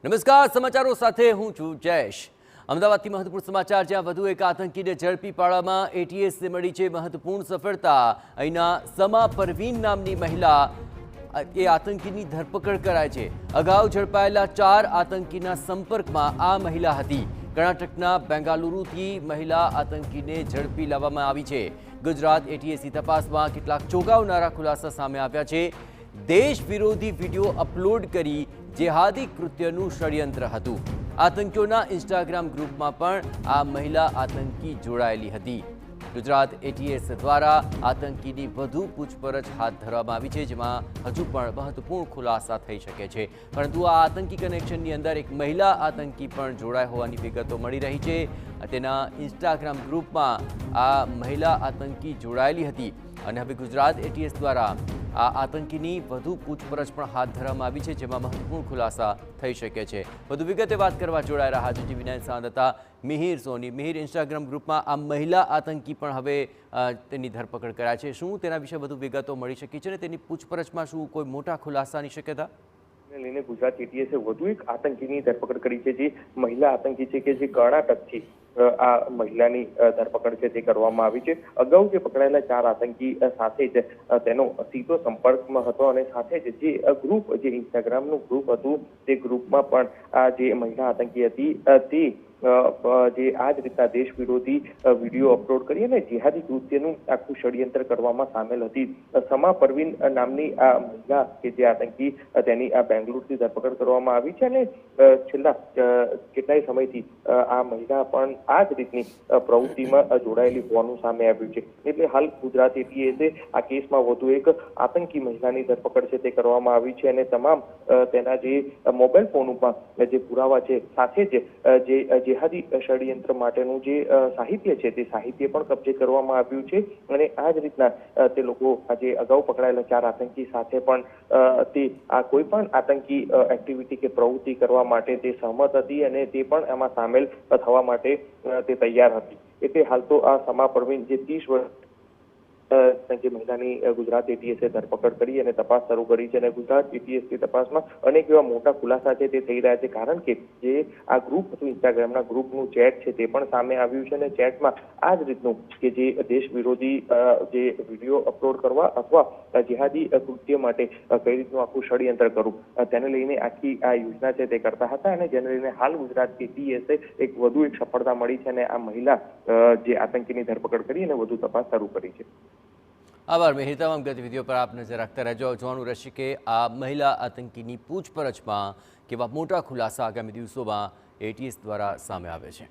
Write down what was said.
નમસ્કાર, સમાચારો સાથે હું છું જયેશ। અમદાવાદથી મહત્વપૂર્ણ સમાચાર, જ્યાં વધુ એક આતંકીને ઝડપી પાડવામાં એટીએસને મળી છે મહત્વપૂર્ણ સફળતા। અહીંના સમા પરવીન નામની મહિલા એ આતંકીની ધરપકડ કરાઈ છે। અગાઉ ઝડપાયેલા 4 આતંકીના સંપર્કમાં આ મહિલા હતી। કર્ણાટકના બેંગાલુરુથી મહિલા આતંકીને ઝડપી લાવવામાં આવી છે। ગુજરાત એટીએસની તપાસમાં કેટલાક ચોંકાવનારા ખુલાસા સામે આવ્યા છે। દેશ વિરોધી વિડીયો અપલોડ કરી જેહાદી કૃત્યનું ષડયંત્ર હતું। આતંકીઓના ઇન્સ્ટાગ્રામ ગ્રુપમાં પણ આ મહિલા આતંકી જોડાયેલી હતી। ગુજરાત એટીએસ દ્વારા આતંકીની વધુ પૂછપરછ હાથ ધરવામાં આવી છે, જેમાં હજુ પણ મહત્વપૂર્ણ ખુલાસા થઈ શકે છે। પરંતુ આ આતંકી કનેક્શનની અંદર એક મહિલા આતંકી પણ જોડાઈ હોવાની વિગતો મળી રહી છે। તેના ઇન્સ્ટાગ્રામ ગ્રુપમાં આ મહિલા આતંકી જોડાયેલી હતી અને હવે ગુજરાત એટીએસ દ્વારા આ આતંકીની વધુ પૂછપરછ પણ હાથ ધરવામાં આવી છે, જેમાં મહત્વપૂર્ણ ખુલાસા થઈ શકે છે। વધુ વિગતે વાત કરવા જોડાઈ રહ્યા છે ટીવી 9 સંવાદદાતા મિહિર સોની। મિહિર, ઇન્સ્ટાગ્રામ ગ્રુપમાં આ મહિલા આતંકી પણ હવે તેની ધરપકડ કરાઈ છે। શું તેના વિશે વધુ વિગતો મળી શકી છે અને તેની પૂછપરછમાં શું કોઈ મોટા ખુલાસાની શક્યતા? લઈને ગુજરાત એટીએસે વધુ એક આતંકીની ધરપકડ કરી છે, જે મહિલા આતંકી છે કે જે કર્ણાટકથી આ મહિલાની ધરપકડ છે તે કરવામાં આવી છે। અગાઉ જે પકડાયેલા 4 આતંકી સાથે જ તેનો સીધો સંપર્કમાં હતો અને સાથે જ જે ગ્રુપ, જે ઇન્સ્ટાગ્રામનું ગ્રુપ હતું, તે ગ્રુપમાં પણ આ જે મહિલા આતંકી હતી તે જે આ જ રીતના દેશ વિરોધી વિડીયો અપલોડ કરી અને જેહાદી કૃત્યનું આખું ષડયંત્ર કરવામાં સામેલ હતી। સમા પરવીન નામની આ મહિલા કે જે આતંકી, તેની આ બેંગલુરુથી ધરપકડ કરવામાં આવી છે અને છેલ્લા કેટલાય સમયથી આ મહિલા પણ આ જ રીતની પ્રવૃત્તિમાં જોડાયેલી હોવાનું સામે આવ્યું છે। એટલે હાલ ગુજરાત એટીએસે આ કેસમાં વધુ એક આતંકી મહિલાની ધરપકડ છે તે કરવામાં આવી છે અને તમામ તેના જે મોબાઈલ ફોન ઉપર જે પુરાવા છે, સાથે જ જે જેહાદી ષડયંત્ર માટેનું જે સાહિત્ય છે તે સાહિત્ય પણ કબજે કરવામાં આવ્યું છે અને આ જ રીતના તે લોકો આજે અગાઉ પકડાયેલા 4 આતંકી સાથે પણ તે આ કોઈ પણ આતંકી એક્ટિવિટી કે પ્રવૃત્તિ કરવા માટે તે સહમત હતી અને તે પણ એમાં સામેલ થવા માટે તે તૈયાર હતી। એટલે હાલ તો આ સમા પરવીન, જે 30 વર્ષ જે મહિલાની ગુજરાત એટીએસે ધરપકડ કરી અને તપાસ શરૂ કરી છે અને ગુજરાત એટીએસની તપાસમાં અનેક એવા મોટા ખુલાસા છે તે થઈ રહ્યા છે, કારણ કે જે આ ગ્રુપ હતું, ઇન્સ્ટાગ્રામના ગ્રુપનું ચેટ છે તે પણ સામે આવ્યું છે અને ચેટમાં આ જ રીતનું કે જે દેશ વિરોધી જે વિડીયો અપલોડ કરવા અથવા જેહાદી કૃત્ય માટે કઈ રીતનું આખું ષડયંત્ર કરવું, તેને લઈને આખી આ યોજના છે તે કરતા હતા અને જેને લઈને હાલ ગુજરાત એટીએસે વધુ એક સફળતા મળી છે અને આ મહિલા જે આતંકીની ધરપકડ કરી અને વધુ તપાસ શરૂ કરી છે। આભાર મિહિર। તમામ ગતિવિધિઓ પર આપ નજર રાખતા રહેજો। જોવાનું રહેશે કે આ મહિલા આતંકીની પૂછપરછમાં કેવા મોટા ખુલાસા આગામી દિવસોમાં એટીએસ દ્વારા સામે આવે છે।